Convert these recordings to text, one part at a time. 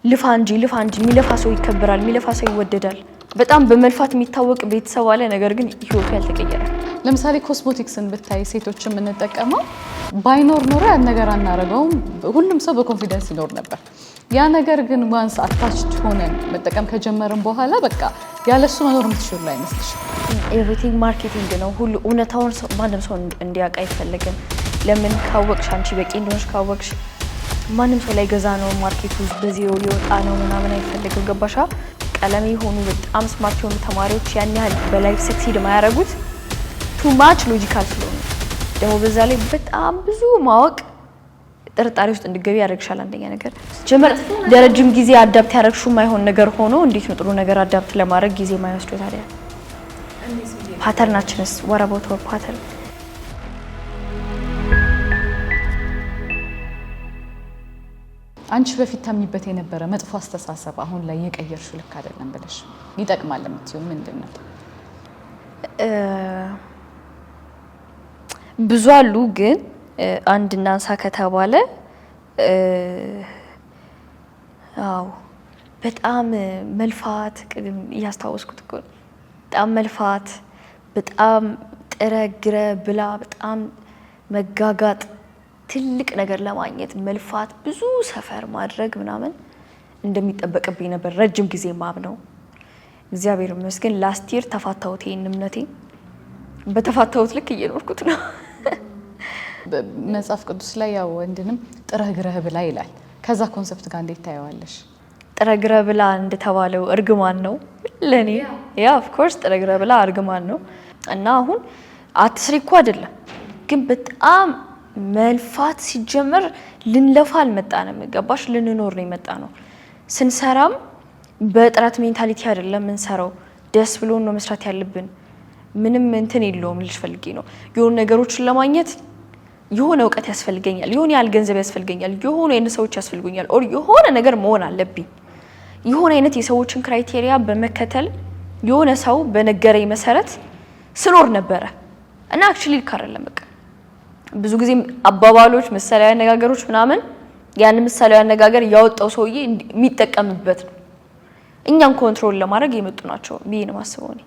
ልፋንጂ የሚለፋ ሰው ይከበራል የሚለፋ ሰው ይወደዳል በጣም በመልፋት የሚታወቅ ቤተሰብ አለ ነገር ግን ህይወቱ ያልተቀየረ ለምሳሌ ኮስሞቲክስን ብታይ ሴቶች ምን ተጠቀመው ባይኖር ኖሮ ያ ነገር አናረጋው ሁሉም ሰው በኮንፊደንስ ይኖር ነበር ያ ነገር ግን ዋንስ አታችድ ሆነን መጠቀም ከጀመረን በኋላ በቃ ያለሱ መኖር ምትችል ላይ መስልሽ ኤቭሪቲንግ ማርኬቲንግ ነው ሁሉ እውነታውን ማንም ሰው እንዲያውቅ አይፈልግም ለምን ካወቅሽ አንቺ በቂ እንደሆነሽ ካወቅሽ ማንም ሰው ላይ ገዛ ነው ማርኬቱ በዜሮ ሊወጣ ነው ምናምን አይፈልግም ገባሻ ቀለሜ ሆኑ በጣም ስማርት የሆኑ ተማሪዎች ያን ያህል በላይፍ ሰክሲድ ማያረጉት ቱ ማች ሎጂካል ስለሆነ ደግሞ በዛ ላይ በጣም ብዙ ማወቅ ጥርጣሬ ውስጥ እንድገቢ ያደርግሻል አንደኛ ነገር ጀመር ለረጅም ጊዜ አዳፕት ያደርግሽው ማይሆን ነገር ሆኖ እንዴት ነው ጥሩ ነገር አዳፕት ለማድረግ ጊዜ ማይወስደው ታዲያ ፓተርናችንስ ወራቦት ወር ፓተርን አንቺ በፊት ታምኝበት የነበረ መጥፎ አስተሳሰብ አሁን ላይ የቀየርሽው ልክ አይደለም ብለሽ ይጠቅማል የምትይው ምንድነው ብዙ አሉ ግን አንድ እናንሳ ከተባለ አው በጣም መልፋት ያስታውስኩት እኮ በጣም መልፋት በጣም ጥረግረ ብላ በጣም መጋጋጥ ትልቅ ነገር ለማግኘት መልፋት ብዙ ሰፈር ማድረግ ምናምን እንደሚጠበቅብኝ ነበር ረጅም ጊዜ ማብነው እግዚአብሔር ይመስገን ላስት ይር ተፋታውት እምነቴ በተፋታውት ልክ እየኖርኩት ነው መጽሐፍ ቅዱስ ላይ ያው ወንድንም ጥረግረህ ብላ ይላል ከዛ ኮንሰፕት ጋር እንዴት ታየዋለሽ ጥረግረህ ብላ እንደተባለው እርግማን ነው ለኔ ያ ኦፍ ኮርስ ጥረግረህ ብላ እርግማን ነው እና አሁን አትስሪኩ አይደለም ግን በጣም መልፋት ሲጀመር ልንለፋ አልመጣንም ገባሽ ልንኖር ነው የመጣነው ስንሰራም በጥራት ሜንታሊቲ አይደለም እንሰራው ደስ ብሎን ነው መስራት ያለብን ምንም እንትን የለውም ልጅ ፈልጌ ነው የሆነ ነገሮችን ለማግኘት የሆነ ዕውቀት ያስፈልገኛል የሆነ ያህል ገንዘብ ያስፈልገኛል የሆነ የነሰዎች ያስፈልጉኛል ኦር የሆነ ነገር መሆን አለብኝ የሆነ አይነት የሰዎችን ክራይቴሪያ በመከተል የሆነ ሰው በነገረኝ መሰረት ስኖር ነበር እና አክቹሊ ልካረለም በቃ ብዙ ጊዜ አባባሎች መሰላያ አነጋገሮች ምናምን ያን መሰላያ አነጋገር ያወጣው ሰውዬ የሚጠቀምበት ነው እኛን ኮንትሮል ለማድረግ የመጡ ናቸው ቢን ማስበውኝ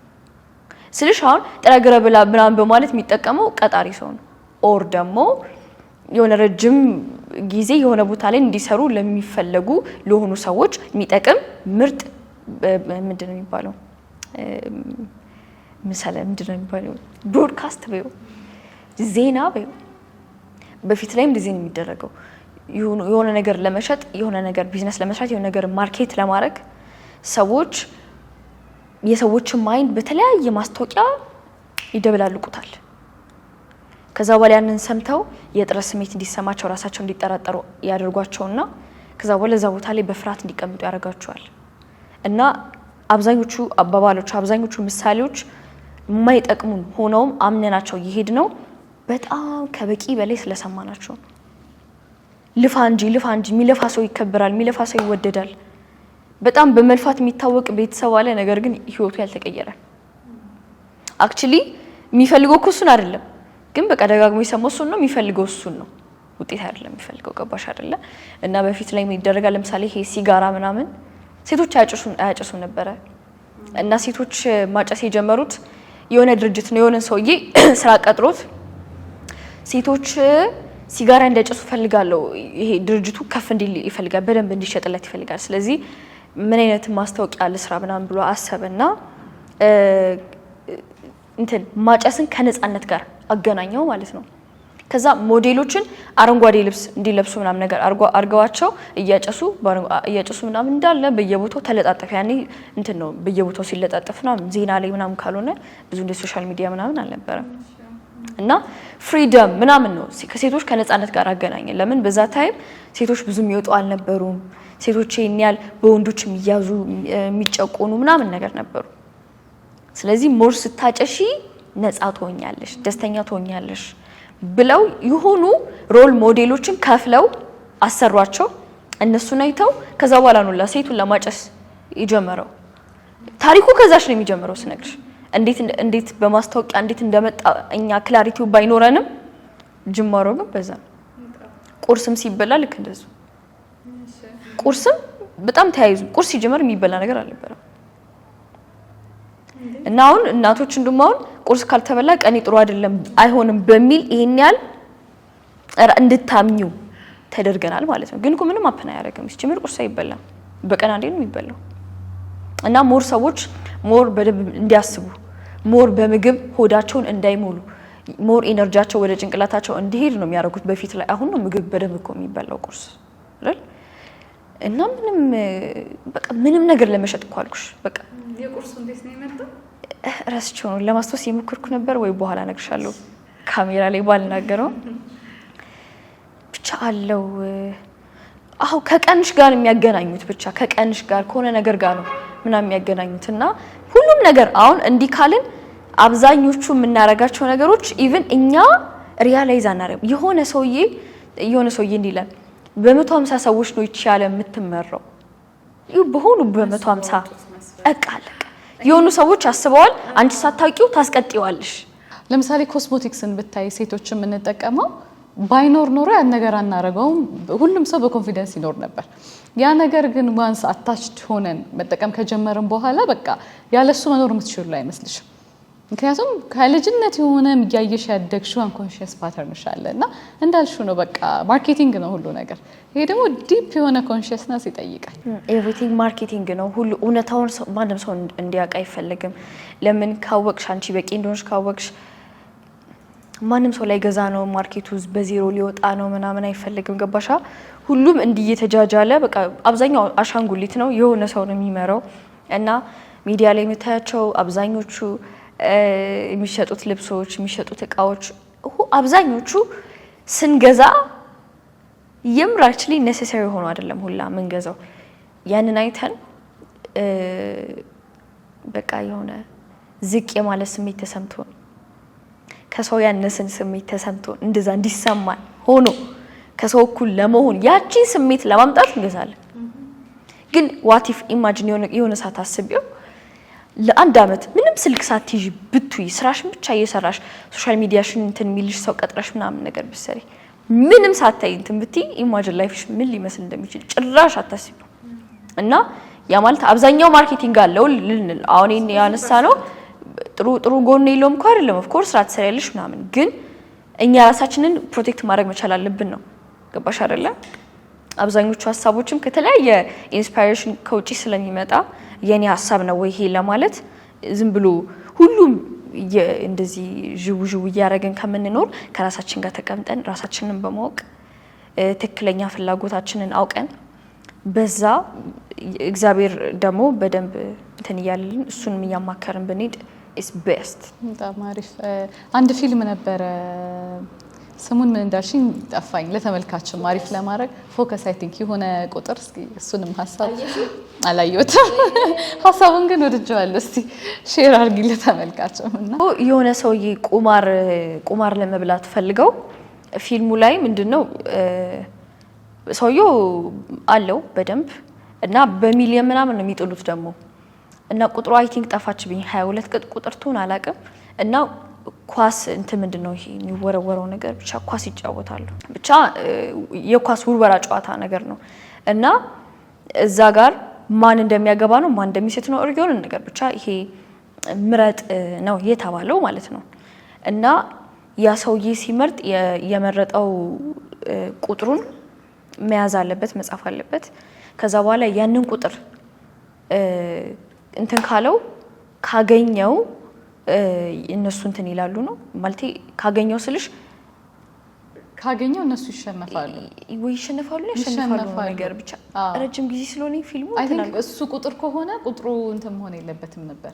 ስለዚህ አሁን ጥረግረ ብላ ምናምን በማለት የሚጠቀመው ቀጣሪ ሰው ነው ኦር ደግሞ የሆነ ረጅም ጊዜ የሆነ ቦታ ላይ እንዲሰሩ ለሚፈልጉ ለሆኑ ሰዎች የሚጠቅም ምርጥ ምንድነው የሚባለው ምንድነው የሚባለው ብሮድካስት በዩ ዜና በዩ በፊት ላይም እንደዚህ ነው የሚደረገው የሆነ ነገር ለመሸጥ የሆነ ነገር ቢዝነስ ለመስራት የሆነ ነገር ማርኬት ለማድረግ ሰዎች የሰዎችን ማይንድ በተለያየ ማስታወቂያ ይደብላልቁታል ከዛ በኋላ ያንን ሰምተው የጥረት ስሜት እንዲሰማቸው ራሳቸው እንዲጠራጠሩ ያደርጓቸውና ከዛ በኋላ እዛ ቦታ ላይ በፍርሃት እንዲቀመጡ ያደርጋቸዋል እና አብዛኞቹ አባባሎች አብዛኞቹ ምሳሌዎች የማይጠቅሙን ሆነውም አምነናቸው ይሄድ ነው በጣም ከበቂ በላይ ስለሰማናቸው ልፋንጂ የሚለፋ ሰው ይከበራል የሚለፋ ሰው ይወደዳል በጣም በመልፋት የሚታወቅ ቤተሰብ አለ ነገር ግን ህይወቱ ያልተቀየረ አክቹሊ የሚፈልገው እሱን አይደለም ግን በቃ ደጋግሞ ይሰማው እሱን ነው የሚፈልገው እሱን ነው ውጤት አይደለም የሚፈልገው ገባሽ አይደለ እና በፊት ላይ የሚደረጋ ለምሳሌ ይሄ ሲጋራ ምናምን ሴቶች አያጨሱ ነበር እና ሴቶች ማጨስ የጀመሩት የሆነ ድርጅት ነው የሆነ ሰውዬ ስራ ቀጥሮት ሴቶች ሲጋራ እንዲያጨሱ ፈልጋለሁ ይሄ ድርጅቱ ከፍ እንዲል ይፈልጋል በደንብ እንዲሸጥለት ይፈልጋል ስለዚህ ምን አይነት ማስታወቂያ ለስራ ምናምን ብሎ አሰበና እንትን ማጨስን ከነጻነት ጋር አገናኘው ማለት ነው ከዛ ሞዴሎችን አረንጓዴ ልብስ እንዲለብሱ ምናምን ነገር አርገዋቸው እያጨሱ ምናምን እንዳለ በየቦታው ተለጣጠፈ ያኔ እንትን ነው በየቦታው ሲለጣጠፍ ምናምን ዜና ላይ ምናምን ካልሆነ ብዙ እንደ ሶሻል ሚዲያ ምናምን አልነበረም እና ፍሪደም ምናምን ነው ከሴቶች ከነጻነት ጋር አገናኘ ለምን በዛ ታይም ሴቶች ብዙ የሚወጡ አልነበሩም ሴቶች ይኛል በወንዶች የሚያዙ የሚጨቆኑ ምናምን ነገር ነበሩ ስለዚህ ሞር ስታጨሺ ነጻ ትሆኛለሽ ደስተኛ ትሆኛለሽ ብለው ይሁኑ ሮል ሞዴሎችን ከፍለው አሰሯቸው እነሱን አይተው ከዛ በኋላ ነው ለሴቱን ለማጨስ ይጀመረው ታሪኩ ከዛሽ ነው የሚጀምረው ስነግርሽ እንዴት በማስታወቂያ እንዴት እንደመጣ እኛ ክላሪቲው ባይኖረንም ጅማሮ ግን በዛ ቁርስም ሲበላ ልክ እንደዚህ ቁርስም በጣም ተያይዙ ቁርስ ሲጀመር የሚበላ ነገር አልነበረም። እና አሁን እናቶች እንደማውን ቁርስ ካልተበላ ቀኔ ጥሩ አይደለም አይሆንም በሚል ይሄን ያህል እንድታምኙ ተደርገናል ማለት ነው። ግን እኮ ምንም አፕና ያደረገም ሲጀመር ቁርስ አይበላም፣ በቀን አንዴ ነው የሚበላው። እና ሞር ሰዎች ሞር በደንብ እንዲያስቡ ሞር በምግብ ሆዳቸውን እንዳይሞሉ ሞር ኢነርጂያቸው ወደ ጭንቅላታቸው እንዲሄድ ነው የሚያደርጉት በፊት ላይ። አሁን ነው ምግብ በደንብ እኮ የሚበላው ቁርስ አይደል? እና ምንም ነገር ለመሸጥ እኮ አልኩሽ። በቃ የቁርሱ እንዴት ነው የመጣው? ረስቼው ነው ለማስታወስ የሞከርኩ ነበር ወይ በኋላ እነግርሻለሁ ካሜራ ላይ ባልናገረው ብቻ አለው። አሁን ከቀንሽ ጋር የሚያገናኙት ብቻ ከቀንሽ ጋር ከሆነ ነገር ጋር ነው ምናምን የሚያገናኙት እና ሁሉም ነገር አሁን እንዲህ ካልን አብዛኞቹ የምናረጋቸው ነገሮች ኢቭን እኛ ሪያላይዝ አናረም። የሆነ ሰውዬ እንዲላል በ150 ሰዎች ነው ይቻለ የምትመራው በሆኑ በ150 አቃለ የሆኑ ሰዎች አስበዋል። አንቺ ሳታውቂው ታስቀጥይዋለሽ። ለምሳሌ ኮስሞቲክስን ብታይ ሴቶች የምንጠቀመው ባይኖር ኖሮ ያን ነገር አናረጋውም። ሁሉም ሰው በኮንፊደንስ ይኖር ነበር። ያ ነገር ግን ዋንስ አታችድ ሆነን መጠቀም ከጀመርን በኋላ በቃ ያለሱ መኖር የምትችሉ አይመስልሽም። ምክንያቱም ከልጅነት የሆነ ያየሽ ያደግሽው አንኮንሺየስ ፓተርንሽ አለና እንዳልሽው ነው በቃ ማርኬቲንግ ነው ሁሉ ነገር። ይሄ ደግሞ ዲፕ የሆነ ኮንሺየስነስ ይጠይቃል። ኤቭሪቲንግ ማርኬቲንግ ነው ሁሉ። እውነታውን ማንም ሰው እንዲያውቅ አይፈልግም። ለምን ካወቅሽ አንቺ በቂ እንደሆነሽ ካወቅሽ ማንም ሰው ላይ ገዛ ነው ማርኬቱ በዜሮ ሊወጣ ነው ምናምን አይፈልግም። ገባሻ? ሁሉም እንዲየተጃጃለ በቃ አብዛኛው አሻንጉሊት ነው የሆነ ሰው ነው የሚመራው። እና ሚዲያ ላይ የምታያቸው አብዛኞቹ የሚሸጡት ልብሶች የሚሸጡት እቃዎች አብዛኞቹ ስንገዛ የምራችሊ ኔሴሰሪ ሆኖ አይደለም ሁላ ምንገዛው። ያንን አይተን በቃ የሆነ ዝቅ የማለት ስሜት ተሰምቶን ከሰው ያነስን ስሜት ተሰምቶን እንደዛ እንዲሰማን ሆኖ ከሰው እኩል ለመሆን ያቺን ስሜት ለማምጣት እንገዛለን። ግን ዋት ኢፍ ኢማጂን የሆነ ሰዓት አስቢው ለአንድ አመት ምንም ስልክ ሳትይዥ ብትይ ስራሽን ብቻ እየሰራሽ ሶሻል ሚዲያሽን እንትን የሚልሽ ሰው ቀጥረሽ ምናምን ነገር ብትሰሪ ምንም ሳታይ እንትን ብትይ ኢማጂን ላይፍሽ ምን ሊመስል እንደሚችል ጭራሽ አታስቢው። እና ያ ማለት አብዛኛው ማርኬቲንግ አለው ልንል አሁን ያነሳ ነው ጥሩ ጎን የለውም እኮ አይደለም። ኦፍ ኮርስ ራት ሰሪያለሽ ምናምን፣ ግን እኛ ራሳችንን ፕሮቴክት ማድረግ መቻል አለብን ነው። ገባሽ አይደለ? አብዛኞቹ ሀሳቦችም ከተለያየ ኢንስፓይሬሽን ከውጪ ስለሚመጣ የኔ ሀሳብ ነው ወይ ይሄ ለማለት ዝም ብሎ ሁሉም እንደዚህ ጅው እያደረገን ከምንኖር ከራሳችን ጋር ተቀምጠን ራሳችንን በማወቅ ትክክለኛ ፍላጎታችንን አውቀን በዛ እግዚአብሔር ደግሞ በደንብ እንትን እያልን እሱንም እያማከርን ብንሄድ ኢስ ቤስት። በጣም አሪፍ። አንድ ፊልም ነበረ ስሙን ምን እንዳልሽኝ ጠፋኝ። ለተመልካችም አሪፍ ለማድረግ ፎከስ አይ ቲንክ የሆነ ቁጥር እስኪ እሱንም ሀሳብ አላየሁትም። ሀሳቡን ግን ወድጀዋለሁ። እስቲ ሼር አድርጊ ለተመልካችም። እና የሆነ ሰውዬ ቁማር ለመብላት ፈልገው ፊልሙ ላይ ምንድነው ሰውዬው አለው በደንብ እና በሚሊየን ምናምን ነው የሚጥሉት ደግሞ እና ቁጥሩ አይ ቲንክ ጠፋችብኝ 22 ቁጥር ትሆን አላውቅም። እና ኳስ እንትን ምንድነው ይሄ የሚወረወረው ነገር ብቻ ኳስ ይጫወታሉ። ብቻ የኳስ ውርወራ ጨዋታ ነገር ነው። እና እዛ ጋር ማን እንደሚያገባ ነው ማን እንደሚስት ነው እርግዮን ነገር ብቻ ይሄ ምረጥ ነው የተባለው ማለት ነው። እና ያ ሰውዬ ሲመርጥ የመረጠው ቁጥሩን መያዝ አለበት መጻፍ አለበት። ከዛ በኋላ ያንን ቁጥር እንትን ካለው ካገኘው እነሱ እንትን ይላሉ ነው ማለት ካገኘው ስልሽ ካገኘው እነሱ ይሸነፋሉ ወይ ይሸነፋሉ ነገር ብቻ ረጅም ጊዜ ስለሆነ ፊልሙ እንትን እሱ ቁጥር ከሆነ ቁጥሩ እንትን መሆን የለበትም ነበር።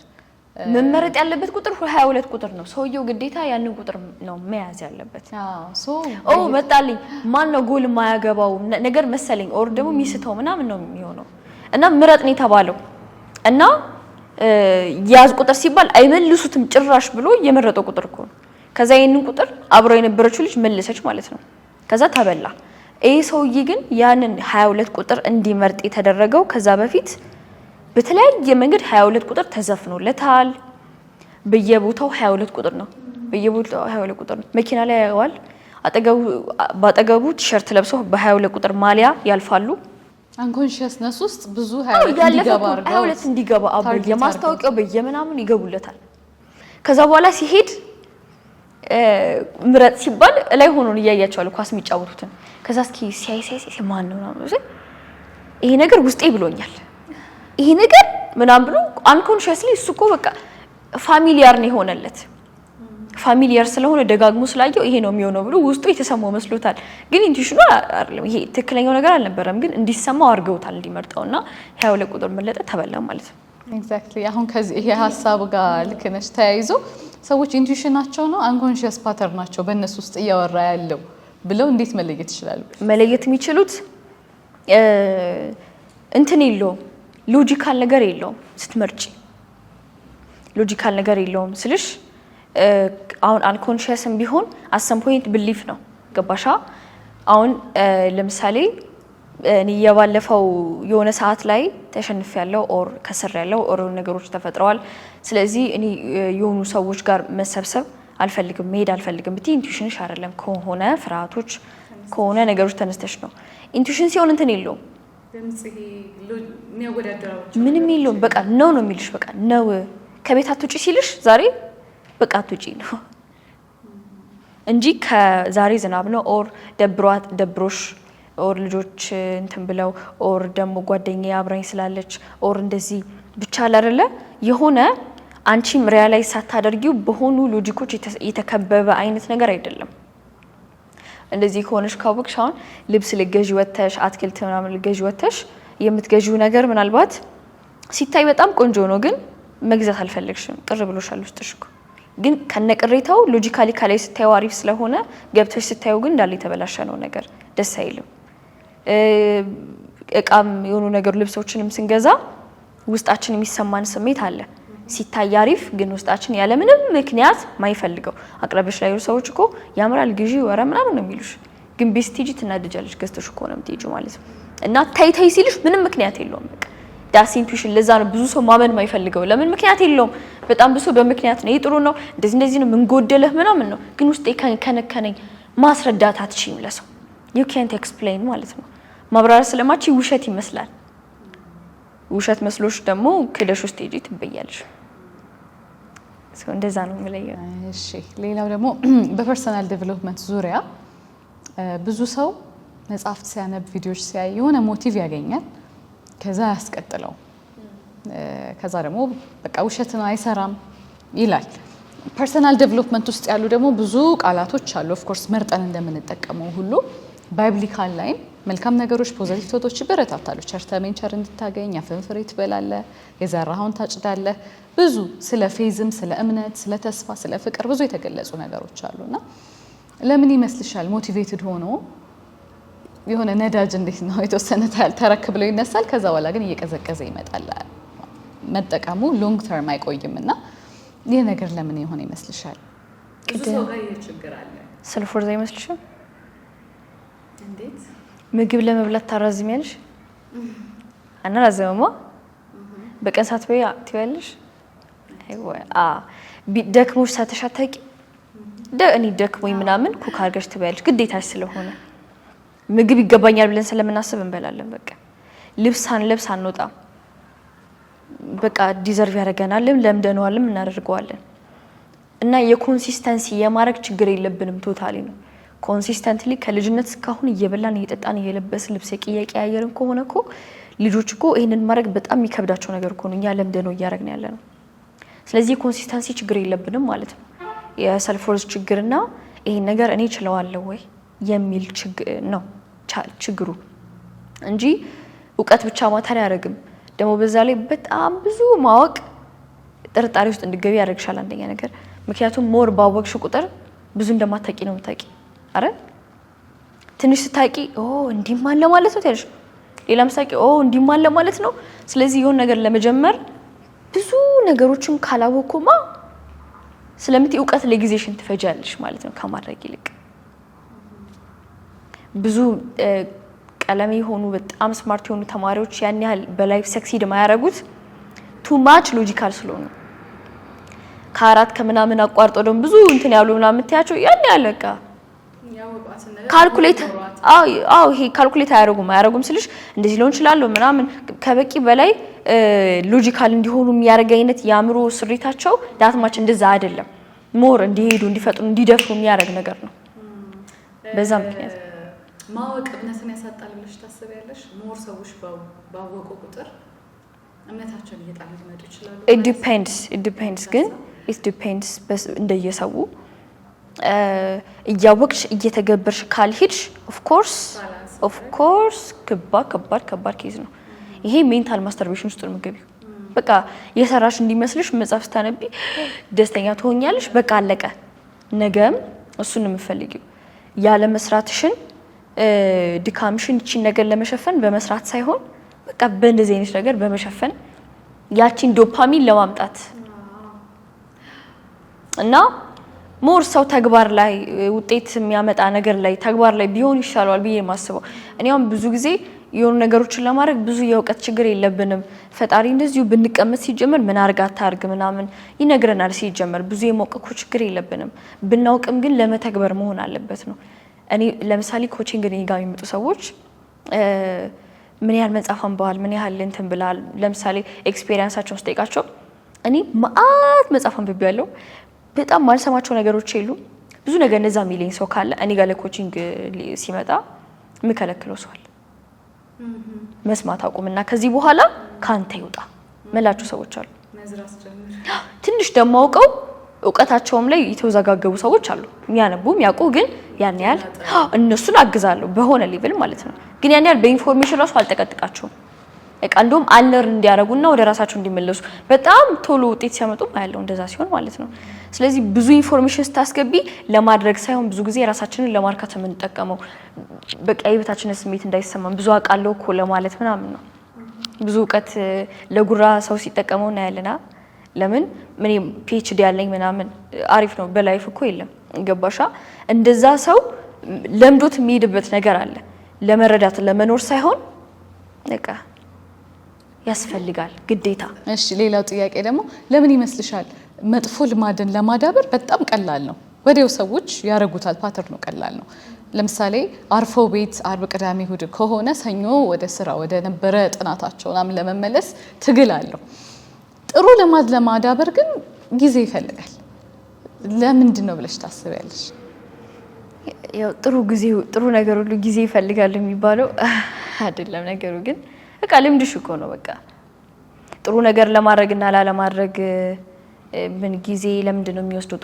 መመረጥ ያለበት ቁጥር 22 ቁጥር ነው። ሰውየው ግዴታ ያንን ቁጥር ነው መያዝ ያለበት። መጣልኝ ማን ነው ጎል የማያገባው ነገር መሰለኝ ኦር ደግሞ ሚስተው ምናምን ነው የሚሆነው። እና ምረጥ ነው የተባለው እና ያዝ ቁጥር ሲባል አይመልሱትም ጭራሽ ብሎ የመረጠው ቁጥር እኮ ነው። ከዛ ይሄንን ቁጥር አብሮ የነበረችው ልጅ መለሰች ማለት ነው። ከዛ ተበላ። ይሄ ሰውዬ ግን ያንን 22 ቁጥር እንዲመርጥ የተደረገው ከዛ በፊት በተለያየ መንገድ 22 ቁጥር ተዘፍኖለታል። በየቦታው 22 ቁጥር ነው። በየቦታው 22 ቁጥር ነው። መኪና ላይ ያዋል ባጠገቡ ቲሸርት ለብሰው በ22 ቁጥር ማሊያ ያልፋሉ። አንኮንሺየስነስ ውስጥ ብዙ 22 እንዲገባ የማስታወቂያው በየምናምን ይገቡለታል። ከዛ በኋላ ሲሄድ ምረጥ ሲባል ላይ ሆኖ እያያቸዋል ኳስ የሚጫወቱትን። ከዛ እስኪ ሲያይ ማን ነው ይሄ ነገር ውስጤ ብሎኛል ይሄ ነገር ምናምን ብሎ አንኮንሺየስሊ እሱ እኮ በቃ ፋሚሊያር ነው የሆነለት። ፋሚሊያር ስለሆነ ደጋግሞ ስላየው ይሄ ነው የሚሆነው ብሎ ውስጡ የተሰማው መስሎታል። ግን ኢንቱዊሽኑ አይደለም ይሄ ትክክለኛው ነገር አልነበረም። ግን እንዲሰማው አድርገውታል እንዲመርጠውና 22 ቁጥር መለጠ ተበላ ማለት ነው። ኤግዛክትሊ አሁን ከዚህ ይሄ ሐሳብ ጋር ልክ ነሽ ተያይዞ ሰዎች ኢንቱዊሽናቸው ነው አንኮንሺየስ ፓተርናቸው በእነሱ ውስጥ እያወራ ያለው ብለው እንዴት መለየት ይችላሉ? መለየት የሚችሉት እንትን የለውም ሎጂካል ነገር የለውም። ስትመርጪ ሎጂካል ነገር የለውም ስልሽ አሁን አንኮንሺየስም ቢሆን አሰም ፖይንት ብሊፍ ነው ገባሻ? አሁን ለምሳሌ እኔ የባለፈው የሆነ ሰዓት ላይ ተሸንፍ ያለው ኦር ከስር ያለው ኦር ነገሮች ተፈጥረዋል። ስለዚህ እኔ የሆኑ ሰዎች ጋር መሰብሰብ አልፈልግም መሄድ አልፈልግም ብትይ ኢንቱዊሽንሽ አይደለም ከሆነ ፍርሃቶች ከሆነ ነገሮች ተነስተሽ ነው። ኢንቱዊሽን ሲሆን እንትን የለውም ምንም የለውም። በቃ ነው የሚልሽ በቃ ነው። ከቤት አትውጪ ሲልሽ ዛሬ በቃ አትውጪ ነው እንጂ ከዛሬ ዝናብ ነው ኦር ደብሮሽ ኦር ልጆች እንትን ብለው ኦር ደግሞ ጓደኛዬ አብራኝ ስላለች ኦር እንደዚህ ብቻ አይደለ የሆነ አንቺም ሪያላይዝ ሳታደርጊው በሆኑ ሎጂኮች የተከበበ አይነት ነገር አይደለም። እንደዚህ ከሆነሽ ካወቅሽ አሁን ልብስ ልገዢ ወተሽ አትክልት ምናምን ልገዢ ወተሽ የምትገዢው ነገር ምናልባት ሲታይ በጣም ቆንጆ ነው፣ ግን መግዛት አልፈለግሽም ቅር ብሎሻል ውስጥሽ እኮ። ግን ከነቅሬታው ሎጂካሊ ካላይ ስታዩ አሪፍ ስለሆነ ገብተሽ ስታዩ ግን እንዳለ የተበላሸ ነው ነገር ደስ አይልም። እቃም የሆኑ ነገር ልብሶችንም ስንገዛ ውስጣችን የሚሰማን ስሜት አለ። ሲታይ አሪፍ ግን ውስጣችን ያለ ምንም ምክንያት ማይፈልገው አቅራቢሽ ላይ ሰዎች እኮ ያምራል ግዢ ወረ ምናምን ነው የሚሉሽ፣ ግን ቤስቲጂ ትናደጃለሽ ገዝተሽ እኮ ነው የምትሄጂው ማለት ነው። እና ታይ ሲልሽ ምንም ምክንያት የለውም በቃ ዳስ ኢንቱዊሽን። ለዛ ነው ብዙ ሰው ማመን ማይፈልገው። ለምን ምክንያት የለውም። በጣም ብዙ በምክንያት ነው ይጥሩ ነው እንደዚህ ነው ምን ጎደለህ ምናምን ነው፣ ግን ውስጤ ከነከነኝ ማስረዳት አትችይም ለሰው you can't explain ማለት ነው። ማብራሪያ ስለማች ውሸት ይመስላል። ውሸት መስሎሽ ደግሞ ክደሽ ውስጥ ሄጂ ትበያለሽ። እንደዛ ነው የሚለየው። እሺ ሌላው ደግሞ በፐርሰናል ዴቨሎፕመንት ዙሪያ ብዙ ሰው መጽሐፍት ሲያነብ ቪዲዮዎች ሲያይ የሆነ ሞቲቭ ያገኛል፣ ከዛ ያስቀጥለው፣ ከዛ ደግሞ በቃ ውሸት ነው አይሰራም ይላል። ፐርሰናል ዴቨሎፕመንት ውስጥ ያሉ ደግሞ ብዙ ቃላቶች አሉ። ኦፍ ኮርስ መርጠን እንደምንጠቀመው ሁሉ ባይብሊካል ላይም መልካም ነገሮች ፖዚቲቭ ቶቶች ይበረታታሉ። ቸርተ ሜንቸር እንድታገኝ አፍን ፍሬ ትበላለህ፣ የዘራኸውን ታጭዳለህ። ብዙ ስለ ፌዝም ስለ እምነት ስለ ተስፋ ስለ ፍቅር ብዙ የተገለጹ ነገሮች አሉና ለምን ይመስልሻል ሞቲቬትድ ሆኖ የሆነ ነዳጅ እንዴት ነው የተወሰነ ተረክ ብሎ ይነሳል፣ ከዛ በኋላ ግን እየቀዘቀዘ ይመጣል። መጠቀሙ ሎንግ ተርም አይቆይምና ይሄ ነገር ለምን የሆነ ይመስልሻል? ብዙ ሰው ጋር ይሄ ችግር አለ። ሰልፎርዛ ይመስልሻል? እንዴት ምግብ ለመብላት ታራዝሚያለሽ? አናራዘመማ በቀን ሳትበይ ትበያለሽ? ደክሞሽ ሳተሻታቂ እኔ ደክሞኝ ምናምን ኩክ አድርገሽ ትበያለሽ ግዴታሽ ስለሆነ። ምግብ ይገባኛል ብለን ስለምናስብ እንበላለን። በቃ ልብስ አንለብስ አንወጣም። በቃ ዲዘርቭ ያደርገናልም ለምደነዋልም እናደርገዋለን። እና የኮንሲስተንሲ የማድረግ ችግር የለብንም። ቶታሊ ነው ኮንሲስተንትሊ ከልጅነት እስካሁን እየበላን እየጠጣን እየለበስን ልብስ እየቀያየርን ከሆነ እኮ ልጆች እኮ ይሄንን ማድረግ በጣም የሚከብዳቸው ነገር እኮ ነው። እኛ ለምደነው እያደረግን ያለ ነው። ስለዚህ ኮንሲስተንሲ ችግር የለብንም ማለት ነው። የሰልፍ ወርዝ ችግርና ይሄን ነገር እኔ እችለዋለሁ ወይ የሚል ችግር ነው ችግሩ እንጂ እውቀት ብቻ ማተር አያደርግም። ደግሞ በዛ ላይ በጣም ብዙ ማወቅ ጥርጣሬ ውስጥ እንድገቢ ያደርግሻል። አንደኛ ነገር ምክንያቱም ሞር ባወቅሽ ቁጥር ብዙ እንደማታቂ ነው የምታቂ። አረ ትንሽ ስታቂ እንዲህም አለ ማለት ነው ትያለሽ፣ ሌላም ስታቂ እንዲህም አለ ማለት ነው። ስለዚህ የሆነ ነገር ለመጀመር ብዙ ነገሮችን ካላወቁማ ስለምት እውቀት ለጊዜሽን ትፈጃለሽ ማለት ነው ከማድረግ ይልቅ። ብዙ ቀለሜ የሆኑ በጣም ስማርት የሆኑ ተማሪዎች ያን ያህል በላይፍ ሰክሲድ ማያረጉት ቱ ማች ሎጂካል ስለሆኑ ከአራት ከምናምን አቋርጦ ደግሞ ብዙ እንትን ያሉ ምናምን የምትያቸው ያን ያህል በቃ ካልኩሌት ይሄ ካልኩሌት አያረጉም ስልሽ እንደዚህ ሊሆን ይችላል ምናምን ከበቂ በላይ ሎጂካል እንዲሆኑ የሚያደርግ አይነት ያምሮ ስሪታቸው ዳትማች እንደዛ አይደለም ሞር እንዲሄዱ እንዲፈጥሩ እንዲደፍሩ የሚያደርግ ነገር ነው በዛ ምክንያት ማወቅ እምነትን ያሳጣል ብለሽ ታስቢያለሽ ሞር ሰዎች ባወቁ ቁጥር እምነታቸውን እየጣሉ ሊመጡ ይችላሉ it depends ግን it depends እንደየሰው እያወቅሽ እየተገበርሽ ካልሄድሽ of course ከባድ ኬዝ ነው ይሄ ሜንታል ማስተርቤሽን ውስጥ ነው የምትገቢው በቃ የሰራሽ እንዲመስልሽ መጽሐፍ ስታነቢ ደስተኛ ትሆኛለሽ በቃ አለቀ ነገም እሱን የምፈልጊው ያለ መስራትሽን ድካምሽን እቺ ነገር ለመሸፈን በመስራት ሳይሆን በቃ በእንደዚህ አይነት ነገር በመሸፈን ያቺን ዶፓሚን ለማምጣት እና ሞር ሰው ተግባር ላይ ውጤት የሚያመጣ ነገር ላይ ተግባር ላይ ቢሆን ይሻላል ብዬ ማስበው እኔም ብዙ ጊዜ የሆነ ነገሮችን ለማድረግ ብዙ የውቀት ችግር የለብንም ፈጣሪ እንደዚሁ ብንቀመጥ ሲጀመር ምን አርጋታ አርግ ምናምን ይነግረናል ሲጀመር ብዙ የሞቀኩ ችግር የለብንም ብናውቅም ግን ለመተግበር መሆን አለበት ነው እኔ ለምሳሌ ኮቺንግ እኔ ጋር የሚመጡ ሰዎች ምን ያህል መጽሐፍ አንብበዋል ምን ያህል እንትን ብላል ለምሳሌ ኤክስፒሪየንሳቸውን ስጠይቃቸው እኔ ማአት መጽሐፍ አንብቤያለሁ በጣም ማልሰማቸው ነገሮች የሉ ብዙ ነገር እንደዛ የሚለኝ ሰው ካለ እኔ ጋር ለኮቺንግ ሲመጣ ምከለክለው ሰው አለ መስማት አቁምና ከዚህ በኋላ ካንተ ይውጣ መላችሁ ሰዎች አሉ መዝራስ ጀምር ትንሽ ደሞ አውቀው እውቀታቸውም ላይ የተወዛጋገቡ ሰዎች አሉ የሚያነቡም ያውቁ ግን ያን ያህል እነሱን አግዛለሁ በሆነ ሌቭል ማለት ነው ግን ያን ያህል በኢንፎርሜሽን ራሱ አልተቀጥቃቸውም በቃ እንደውም አለር እንዲያረጉና ወደ ራሳቸው እንዲመለሱ በጣም ቶሎ ውጤት ሲያመጡ ማያለው እንደዛ ሲሆን ማለት ነው ስለዚህ ብዙ ኢንፎርሜሽን ስታስገቢ ለማድረግ ሳይሆን ብዙ ጊዜ ራሳችንን ለማርካት የምንጠቀመው በቃ የቤታችንን ስሜት እንዳይሰማን ብዙ አቃለው እኮ ለማለት ምናምን ነው ብዙ እውቀት ለጉራ ሰው ሲጠቀመው እና ያለና ለምን ምን ፒኤችዲ ያለኝ ምናምን አሪፍ ነው በላይፍ እኮ የለም ገባሻ እንደዛ ሰው ለምዶት የሚሄድበት ነገር አለ ለመረዳት ለመኖር ሳይሆን በቃ ያስፈልጋል ግዴታ እሺ ሌላው ጥያቄ ደግሞ ለምን ይመስልሻል መጥፎ ልማድን ለማዳበር በጣም ቀላል ነው ወዲያው ሰዎች ያረጉታል ፓተርኑ ቀላል ነው ለምሳሌ አርፈው ቤት አርብ ቅዳሜ እሁድ ከሆነ ሰኞ ወደ ስራ ወደ ነበረ ጥናታቸው ምናምን ለመመለስ ትግል አለው ጥሩ ልማድ ለማዳበር ግን ጊዜ ይፈልጋል ለምንድን ነው ብለሽ ታስቢያለሽ ያው ጥሩ ነገር ሁሉ ጊዜ ይፈልጋል የሚባለው አይደለም ነገሩ ግን በቃ ልምድሽ እኮ ነው በቃ ጥሩ ነገር ለማድረግና ላለማድረግ ምን ጊዜ ለምንድን ነው የሚወስደው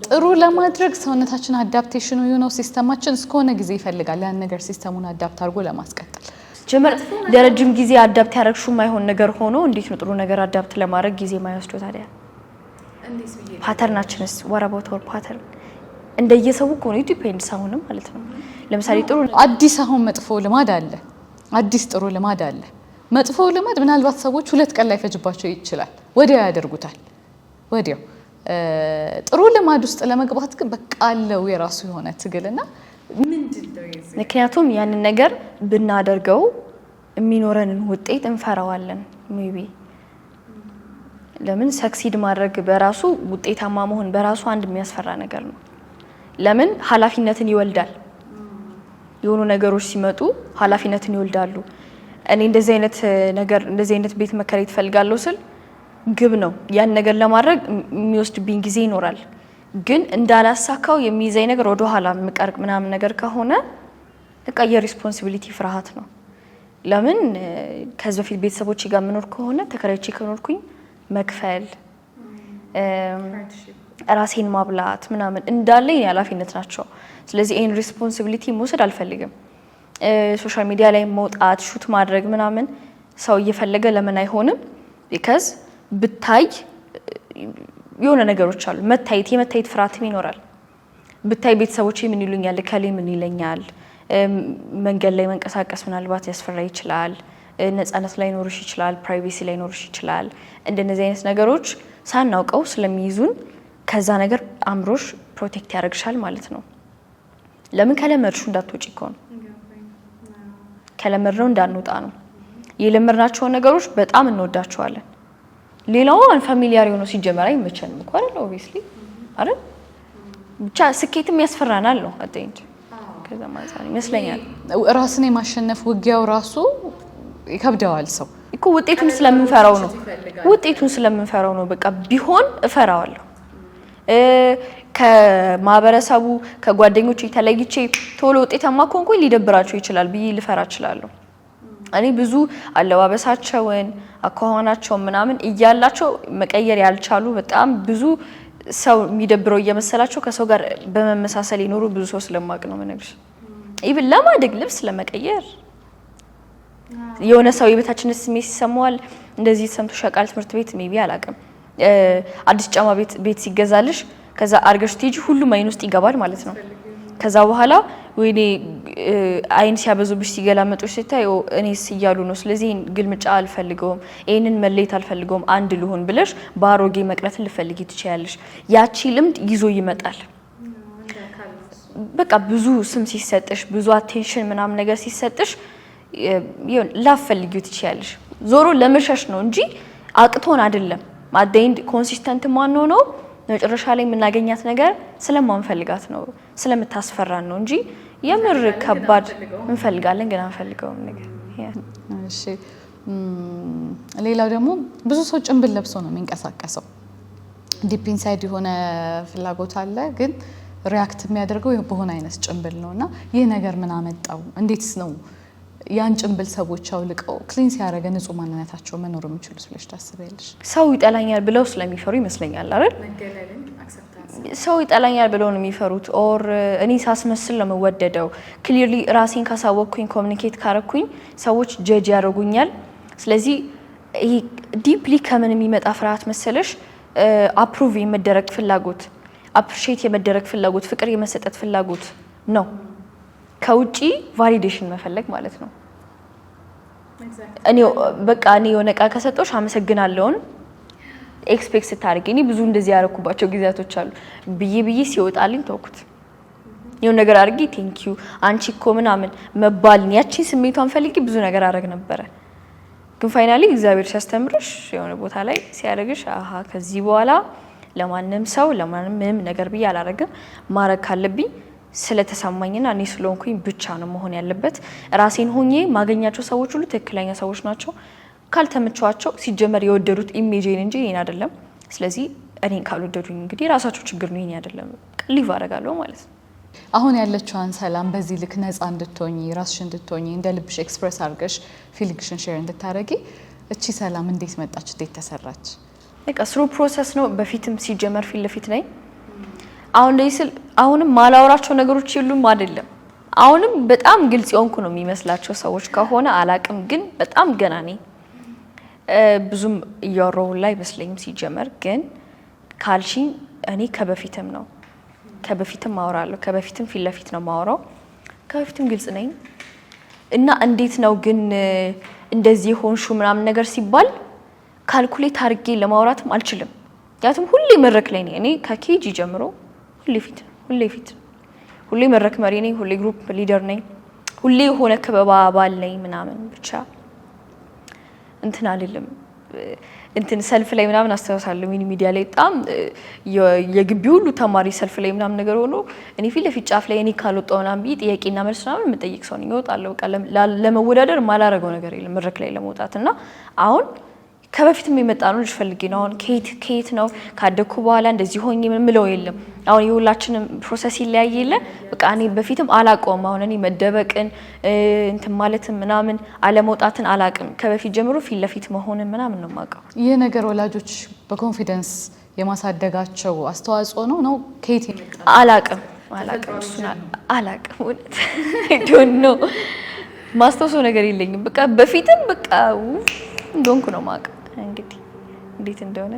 ጥሩ ለማድረግ ሰውነታችን አዳፕቴሽኑ ነው ሲስተማችን እስከሆነ ጊዜ ይፈልጋል ያን ነገር ሲስተሙን አዳፕት አድርጎ ለማስቀጠል ጀመር ለረጅም ጊዜ አዳፕት ያረግሽው ማይሆን ነገር ሆኖ እንዴት ነው ጥሩ ነገር አዳፕት ለማድረግ ጊዜ ማይወስደው ታዲያ እንዴስ ብዬ ፓተርናችንስ ወራቦት ወር ፓተርን እንደየሰው እኮ ነው ዲፔንድስ አሁንም ማለት ነው ለምሳሌ ጥሩ አዲስ አሁን መጥፎ ልማድ አለ አዲስ ጥሩ ልማድ አለ መጥፎ ልማድ ምናልባት ሰዎች 2 ቀን ላይ ፈጅባቸው ይችላል ወዲያው ያደርጉታል ወዲያው ጥሩ ልማድ ውስጥ ለመግባት ግን በቃ አለው የራሱ የሆነ ትግልና ምንድነው ይዘ ምክንያቱም ያንን ነገር ብናደርገው የሚኖረንን ውጤት እንፈራዋለን ሜቢ ለምን ሰክሲድ ማድረግ በራሱ ውጤታማ መሆን በራሱ አንድ የሚያስፈራ ነገር ነው ለምን ኃላፊነትን ይወልዳል የሆኑ ነገሮች ሲመጡ ኃላፊነትን ይወልዳሉ እኔ እንደዚህ አይነት ቤት መከራየት ፈልጋለሁ ስል ግብ ነው ያን ነገር ለማድረግ የሚወስድብኝ ጊዜ ይኖራል ግን እንዳላሳካው የሚይዘኝ ነገር ወደ ኋላ ምቀርቅ ምናምን ነገር ከሆነ በቃ የሪስፖንሲቢሊቲ ፍርሃት ነው ለምን ከዚህ በፊት ቤተሰቦቼ ጋር መኖር ከሆነ ተከራይቼ ከኖርኩኝ መክፈል ራሴን ማብላት ምናምን እንዳለ ኃላፊነት ናቸው ስለዚህ ይሄን ሪስፖንሲቢሊቲ መውሰድ አልፈልግም ሶሻል ሚዲያ ላይ መውጣት ሹት ማድረግ ምናምን ሰው እየፈለገ ለምን አይሆንም because ብታይ የሆነ ነገሮች አሉ የመታየት ፍርሃትም ይኖራል ብታይ ቤተሰቦቼ ምን ይሉኛል ከሌ ምን ይለኛል መንገድ ላይ መንቀሳቀስ ምናልባት ያስፈራ ይችላል ነፃነት ላይ ኖርሽ ይችላል ፕራይቬሲ ላይ ኖርሽ ይችላል እንደነዚህ አይነት ነገሮች ሳናውቀው ስለሚይዙን ከዛ ነገር አምሮሽ ፕሮቴክት ያደርግሻል ማለት ነው ለምን ከለመድሽ እንዳትወጪ እኮ ነው ከለመድነው እንዳንወጣ ነው የለመድናቸው ነገሮች በጣም እንወዳቸዋለን ሌላው አንፋሚሊያር ሆኖ ሲጀመር አይመቸንም እኮ አይደል ኦብቪስሊ አይደል ብቻ ስኬትም ያስፈራናል ነው አጥንት ከዛ ማለት ይመስለኛል ራስን የማሸነፍ ውጊያው ራሱ ይከብደዋል ሰው እኮ ውጤቱን ስለምንፈራው ነው በቃ ቢሆን እፈራዋለሁ ከማህበረሰቡ ከጓደኞቼ ተለይቼ ቶሎ ውጤታማ ኮንኩኝ ሊደብራቸው ይችላል ብዬ ልፈራ እችላለሁ እኔ ብዙ አለባበሳቸውን አኳኋናቸውን ምናምን እያላቸው መቀየር ያልቻሉ በጣም ብዙ ሰው የሚደብረው እየመሰላቸው ከሰው ጋር በመመሳሰል ይኖሩ ብዙ ሰው ስለማቅ ነው ምንግሽ ኢቭን ለማደግ ልብስ ለመቀየር የሆነ ሰው የቤታችን ስሜት ሲሰማዋል እንደዚህ ሰምቶ ሻቃል ትምህርት ቤት ሜቢ አላቀም አዲስ ጫማ ቤት ሲገዛልሽ ከዛ አርገሽ ትጂ ሁሉም አይን ውስጥ ይገባል ማለት ነው ከዛ በኋላ ወይኔ አይን ሲያበዙብሽ ሲገላመጡሽ ሲታዩ እኔስ ይያሉ ነው ስለዚህ ግልምጫ አልፈልገውም ይሄንን መለየት አልፈልገውም አንድ ልሆን ብለሽ ባሮጌ መቅረትን ልፈልጊ ትችያለሽ ያቺ ልምድ ይዞ ይመጣል በቃ ብዙ ስም ሲሰጥሽ ብዙ አቴንሽን ምናም ነገር ሲሰጥሽ ይሁን ላፈልጊው ትችያለሽ ዞሮ ለመሸሽ ነው እንጂ አቅቶን አይደለም ማደይንድ ኮንሲስተንት ማን ነው መጨረሻ ላይ የምናገኛት ነገር ስለማንፈልጋት ነው ስለምታስፈራን ነው እንጂ የምር ከባድ እንፈልጋለን ግን አንፈልገውም ነገር እሺ ሌላው ደግሞ ብዙ ሰው ጭንብል ለብሶ ነው የሚንቀሳቀሰው ዲፕ ኢንሳይድ የሆነ ፍላጎት አለ ግን ሪአክት የሚያደርገው በሆነ አይነት ጭንብል ነውና ይሄ ነገር ምን አመጣው እንዴትስ ነው ያን ጭንብል ሰዎች አውልቀው ክሊንስ ያደረገ ንጹህ ማንነታቸው መኖር የሚችሉት ብለሽ ታስቢያለሽ ሰው ይጠላኛል ብለው ስለሚፈሩ ይመስለኛል አይደል ሰው ይጠላኛል ብለው ነው የሚፈሩት ኦር እኔ ሳስመስል ነው መወደደው ክሊርሊ ራሴን ካሳወቅኩኝ ኮሙኒኬት ካረኩኝ ሰዎች ጀጅ ያደርጉኛል ስለዚህ ይሄ ዲፕሊ ከምን የሚመጣ ፍርሃት መሰለሽ አፕሩቭ የመደረግ ፍላጎት አፕሪሺየት የመደረግ ፍላጎት ፍቅር የመሰጠት ፍላጎት ነው ከውጪ ቫሊዴሽን መፈለግ ማለት ነው እኔ በቃ እኔ የሆነ ቃል ከሰጠሽ አመሰግናለሁን ኤክስፔክት ስታርጊኒ ብዙ እንደዚህ ያረኩባቸው ጊዜያቶች አሉ ብዬ ሲወጣልኝ ተውኩት የሆነ ነገር አርጊ ቴንክ ዩ አንቺ እኮ ምናምን መባልን ያቺን ስሜቷን ፈልጊ ብዙ ነገር አረግ ነበር ግን ፋይናሊ እግዚአብሔር ሲያስተምርሽ የሆነ ቦታ ላይ ሲያረግሽ አሃ ከዚህ በኋላ ለማንም ሰው ለማንም ነገር ብዬ አላረግም ማረግ ካለብኝ ስለተሰማኝና እኔ ስለሆንኩኝ ብቻ ነው መሆን ያለበት ራሴን ሆኜ ማገኛቸው ሰዎች ሁሉ ትክክለኛ ሰዎች ናቸው ካልተመቻቸው ሲጀመር የወደዱት ኢሜጅን እንጂ እኔን አይደለም ስለዚህ እኔን ካልወደዱኝ እንግዲህ ራሳቸው ችግር ነው እኔ አይደለም ሊቭ አደርጋለሁ ማለት ነው አሁን ያለችዋን ሰላም በዚህ ልክ ነፃ እንድትሆኚ ራስሽ እንድትሆኚ እንደ ልብሽ ኤክስፕረስ አድርገሽ ፊሊንግሽን ሼር እንድታረጊ እቺ ሰላም እንዴት መጣች እንዴት ተሰራች በቃ ስሩ ፕሮሰስ ነው በፊትም ሲጀመር ፊት ለፊት ነኝ አሁን ለይስል አሁንም ማላወራቸው ነገሮች የሉም አይደለም አሁንም በጣም ግልጽ የሆንኩ ነው የሚመስላቸው ሰዎች ከሆነ አላቅም ግን በጣም ገና ነኝ ብዙም እያወራሁ ላይ መስለኝም ሲጀመር ግን ካልሽኝ እኔ ከበፊትም አወራለሁ ከበፊትም ፊት ለፊት ነው ማወራው ከበፊትም ግልጽ ነኝ እና እንዴት ነው ግን እንደዚህ ሆንሹ ምናምን ነገር ሲባል ካልኩሌት አድርጌ ለማውራትም አልችልም ያቱም ሁሌ መድረክ ላይ ነኝ እኔ ከኬጂ ጀምሮ ሁሌ መድረክ መሪ ነኝ ሁሌ ግሩፕ ሊደር ነኝ ሁሌ ሆነ ከበባ አባል ነኝ ምናምን ብቻ እንትን አይደለም እንትን ሰልፍ ላይ ምናምን አስተዋውሳለሁ ሚዲያ ላይ በጣም የግቢ ሁሉ ተማሪ ሰልፍ ላይ ምናምን ነገር ሆኖ እኔ ፊት ለፊት ጫፍ ላይ እኔ ካልወጣው ምናምን ጥያቄና መልስ ምናምን መጠየቅ ሰው ነኝ እወጣለሁ በቃ ለመወዳደር ማላረገው ነገር የለም መድረክ ላይ ለመውጣትና አሁን ከበፊትም የመጣ ነው ልጅ ፈልጌ ነው አሁን ከየት ነው ካደኩ በኋላ እንደዚህ ሆኜ ምን ምለው የለም አሁን የሁላችንም ፕሮሰስ ይለያየለ በቃ እኔ በፊትም አላቆም አሁን እኔ መደበቅን እንትን ማለትም ምናምን አለመውጣትን አላቅም ከበፊት ጀምሮ ፊት ለፊት መሆንን ምናምን ነው ማቀው ይሄ ነገር ወላጆች በኮንፊደንስ የማሳደጋቸው አስተዋጽኦ ነው ከየት ይመጣ አላቅም ወለት አይ ዶንት ኖ ማስተውሰው ነገር የለኝም በቃ በፊትም በቃ እንደሆንኩ ነው ማቀው እንግዲህ እንዴት እንደሆነ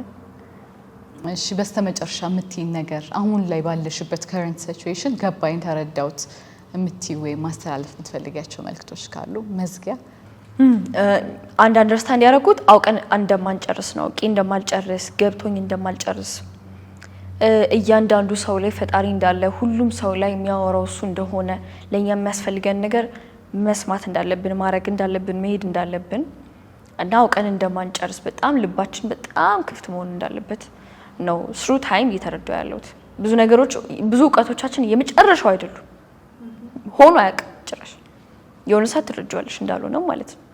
እሺ በስተመጨረሻ የምትይ ነገር አሁን ላይ ባለሽበት ከረንት ሲቹዌሽን ገባኝ ተረዳውት የምትይ ወይ ማስተላለፍ የምትፈልጊያቸው መልክቶች ካሉ መዝጊያ አንድ አንደርስታንድ ያደረኩት አውቀን እንደማንጨርስ ነው እንደማልጨርስ ገብቶኝ እንደማልጨርስ እያንዳንዱ ሰው ላይ ፈጣሪ እንዳለ ሁሉም ሰው ላይ የሚያወራው እሱ እንደሆነ ለኛ የሚያስፈልገን ነገር መስማት እንዳለብን ማድረግ እንዳለብን መሄድ እንዳለብን እና አውቀን እንደማንጨርስ በጣም ልባችን በጣም ክፍት መሆን እንዳለበት ነው ስሩ ታይም እየተረዳው ያለሁት ብዙ ነገሮች ብዙ እውቀቶቻችን የመጨረሻው አይደሉም ሆኖ አያውቅም ጭራሽ የሆነ ሰዓት ትረጃዋለሽ እንዳልሆነም ማለት ነው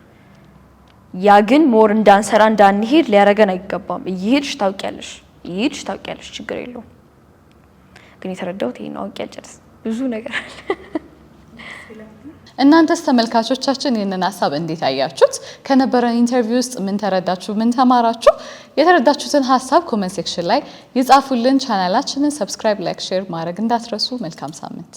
ያ ግን ሞር እንዳንሰራ እንዳንሄድ ሊያረጋን አይገባም እየሄድሽ ታውቂያለሽ ችግር የለውም ግን የተረዳሁት ይሄን ነው አውቂያለሽ ብዙ ነገር አለ እናንተስ ተመልካቾቻችን ይሄንን ሐሳብ እንዴት አያችሁት ከነበረን ኢንተርቪው ውስጥ ምን ተረዳችሁ ምን ተማራችሁ የተረዳችሁትን ሐሳብ ኮሜንት ሴክሽን ላይ ይጻፉልን ቻናላችንን ሰብስክራይብ ላይክ ሼር ማድረግ እንዳትረሱ መልካም ሳምንት